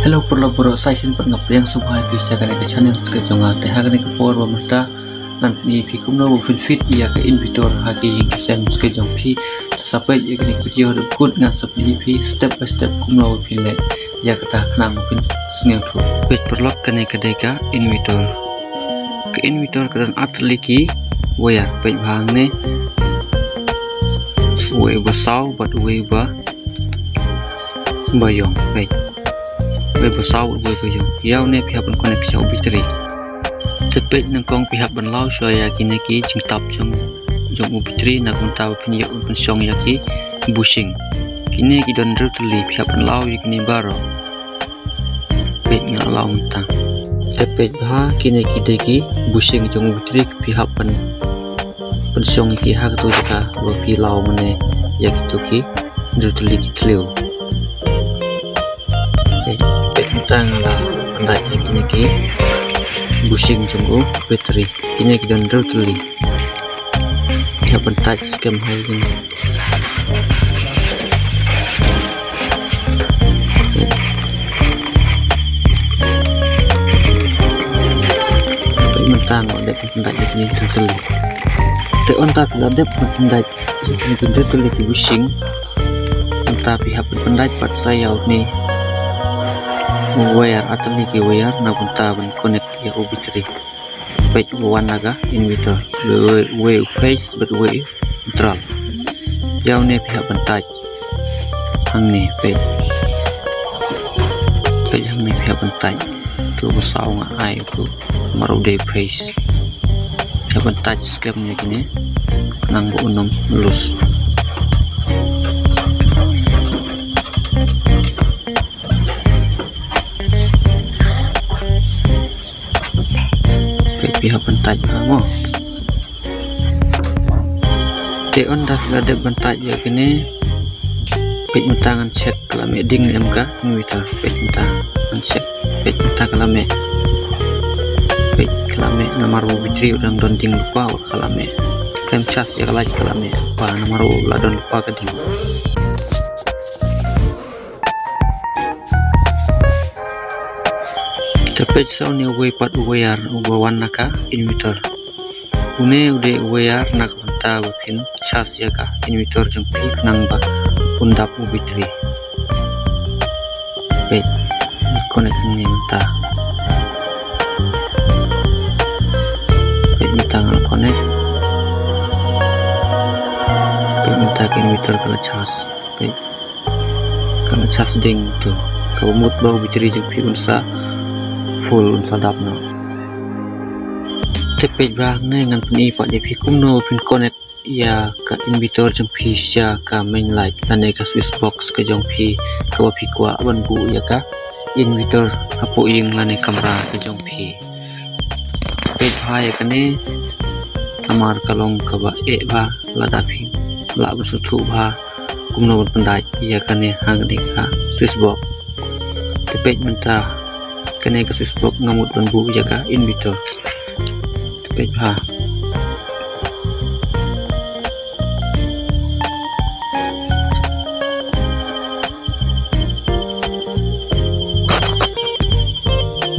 Hello pura saya sin pernah yang sebuah bisa kan ke channel sekejonga teh hakan ke power mata nanti pikum no fit ia ke invitor haki yang kesem sekejong pi sampai ia kini video rekut ngan seperti pi step by step kum no pinlet ya kata kena mungkin senang tu page perlok kene kedeka invitor kedan atliki waya page bang ne we basau bat we ba bayong page we basau we bayong yau ne pihak pun koneksi obiteri tepet nangkong pihak benlau soya kini ki cingtap jong ubitri nak mentau pinjak pun song yaki bushing kini ki don rutli pihak benlau kini baro pet ngalau mentang tepet bah kini ki deki bushing jong ubitri pihak pen song ki hak tu jaka pi lau mene yaki tu ki rutli ki tleu pet mentang la pandai kini ki bushing jenggo battery ini kita rotuli kapan touch cam hal ini mentang ada pendek ini rotuli te onta ada pendek ini rotuli di bushing entah pihak pendek part saya ni wire atau niki wire na punta ban connect ya obiteri page one naga inverter we face but we neutral yau ne pihak bantai hang ne page hang ne pihak bantai tu besau nga ai tu maru day face pihak bantai scam ne kini nang bu unum lulus pihak bentaj mo te on dah ada bentaj ya kini pej mentangan cek kalame ding MK inverter pej mentangan cek pej mentang kalame nomor bitri udang don ding lupa kalame frame charge ya kalame pa nomor ladon lupa ke ding tepet sau ni we pat wire ubawan naka inverter une ude wire nak banta bapin chas yaga inverter jengpi nang ba undap ubitri pet connect ni menta pet menta ngal connect pet menta inverter kala chas pet kala chas ding tu kau mut bau ubitri jengpi unsa full sadap no tepet brang ne ngan puni pak depi kumno pin connect ya ka inverter jong pi sya ka main light ane ka switch box ka jong pi ka pi kwa ban bu ya ka inverter apo ing lane kamera ka jong pi tepet hai ka ne kamar kalong ka ba e ba lada pi la bu su thu ba kumno ban pandai ya ka ne hang de ka switch box tepet menta kene ke switch box ngamut dan bu jaga inverter tepet ha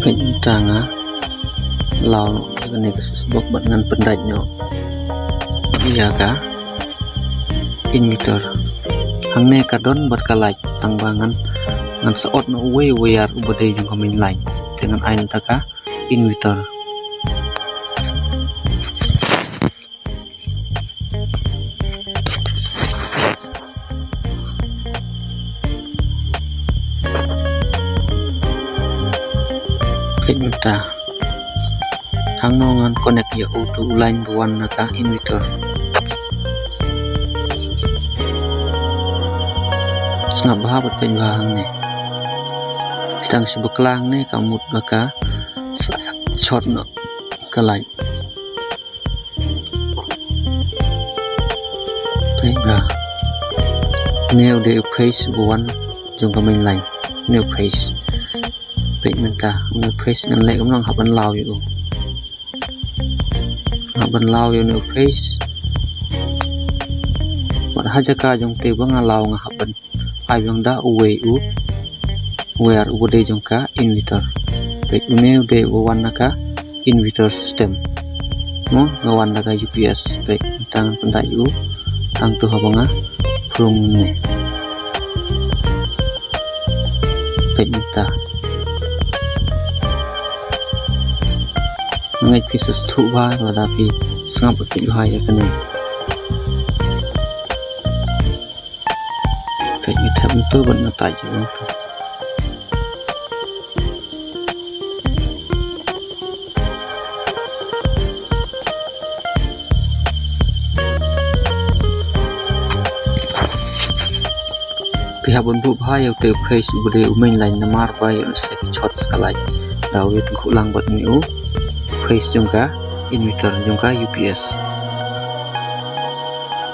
tepet tanga lau kene ke switch box dengan pendajnya jaga inverter hangne kadon berkalai tangbangan ngan saot no we wire ubade jong main line dengan ain taka inverter kayaknya hang nongan connect ya auto line buan naka inverter sengap bahabat penjahang nih tang sebeklang ne kamut baka shot no kalai baiklah new de face buan jong ka main line new face baik mentah new face ngan le kamlang haban lau yu new face mat haja ka jong te bang lau nga haban ai bang da uwe u where ude jongka inverter baik une ude warna ka inverter system mo ngawarna ka UPS baik tang pendayu ang tu habanga prung ne baik minta ngai pisus tu ba wala pi sangap ke bahaya kene baik kita itu benar tajuk tu pihak bunbu bahaya te face ude umain lain namar bahaya se shot sekali dawe tengku lang buat miu face jongka inverter jongka UPS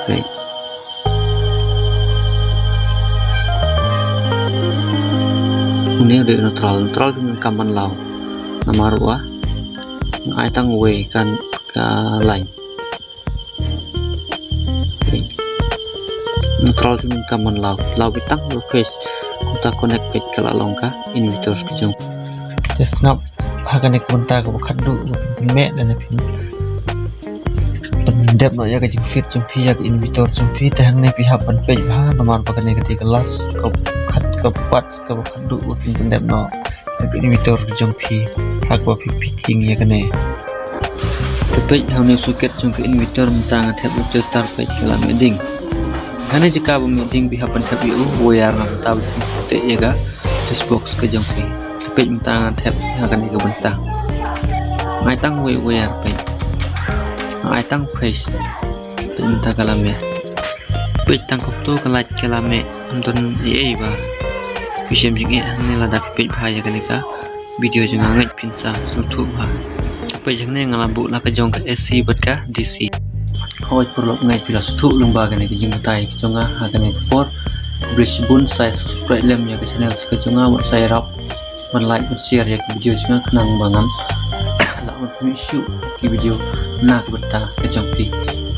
baik ini udah neutral dengan kaman lau namar wa ngai tang we kan ka lain neutral dengan kaman lau bitang lo face kita connect page kala longka inverter kejong just ngap hakan ek bunta ko khaddu me dan pin pendep no ya kejing fit jumpi ya inverter jumpi tang ne pihak pan page ha nomor pakan ne ketika kelas ko khat ko pat ko khaddu pin pendep no inverter jumpi hak wa fitting ya kene tapi haune suket jumpi inverter mentang tap start page kala meeting karena jika meeting pihak pan tap u wire na tahu te ya ga this box ke jumpi page mentang tap akan ke bentang ngai tang wire page ngai tang face page mentang kalame page tang kopto kalat kalame antun ye ba visem jing ne la dak page bahaya kanika video jeng ngai pinsa sutu ba page jeng ne ngalabu la ka jong ka AC bat ka DC hoi perlu ngai pila sutu lung ba kanika jing tai jonga hakan ekspor publish bun saya subscribe lem ya ke channel ke jonga buat saya rap like share ya video juga kenang bangan lawan isu di video nak betah kejang di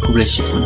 publish pun